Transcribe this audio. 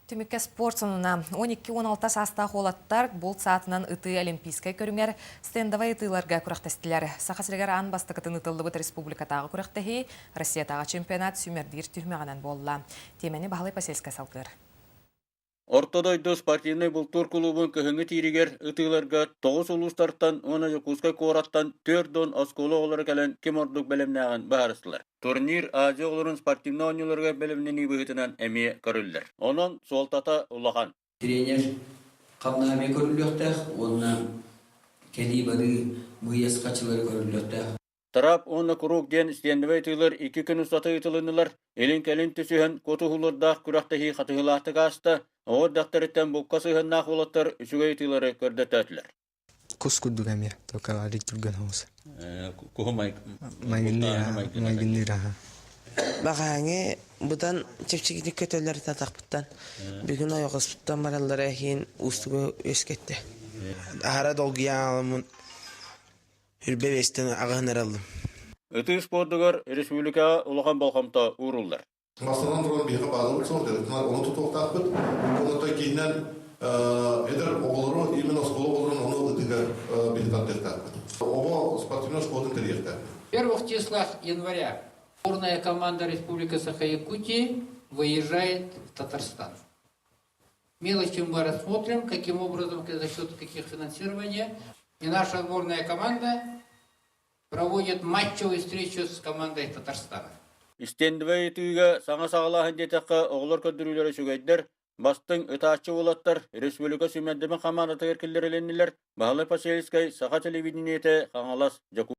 Түмікке спорт сонына 12-16 саста қолаттар бұл саатынан ұты олимпийскай көріңер стендовай ұтыларға күрақтастылар. Сақасыргар ан бастықытын ұтылды бұт республикатағы күрақтахи Россиятағы чемпионат сүмердер түрмеғанан болла. Темені бағалай паселсқа салғыр. Ортодойды спортивный бұлтур клубын көхіңі тиригер ұтыларға 9 ұлыстарттан, 10 жокускай кораттан 4 осколы олары кәлін кем ордық бәлемнәғын бағарыстылар. Турнир Азия оларын спортивный ойныларға бәлемнені бұғытынан әме көрілдір. Onun солтата ұлаған. Тренер қамнағаме көріліқтәқ, онынан кәлі бады бұйас қачылары көріліқтәқ. Тарап оны круг ден стендовай тылар 2 күн ұстаты ұтылынылар. Елін кәлін түсіхін көтіғылырдақ күрақтахи қатығылақты қасты. Оғыр дақтарыттан бұққа сыхыннақ олаттар үсігай тылары көрді тәтілер. Кус күрдігәме, тоқа алик түрген аусы. Кухы Майгынныр, аға. Бағаңы бұдан чепчекілік көтөлері татақпыттан. Бүгін ойғызпыттан баралары әхейін ұстығы өскетті. Ағара долгия алымын үрбе бестен ағанар алдым. Үті спордығар республикаға ұлған балқамта ұрылдар. Масынан тұрған бейгі бағылып соңды. Оны тұтуқтақ бұд. Оны кейінен едір оғылыру, именно сколы оғылырын оны ұтыға бейгі таттықтақ бұд. Оғы спортивный школдың тіректақ. В первых числах января сборная команда Республики Саха-Якутии выезжает в Татарстан. Мелочи мы рассмотрим, каким образом, за счет каких финансирования. И наша сборная команда проводит матчевую встречу с командой Татарстана. Стендовай түйге саңа сағалағын детаққа оғылар көндірулері сүгейдер, бастың ұтачы олаттар, республика сүмәддімі қаманаты еркелер еленілер, бағалы паселіскай сақа телевидениеті қаңалас жаку.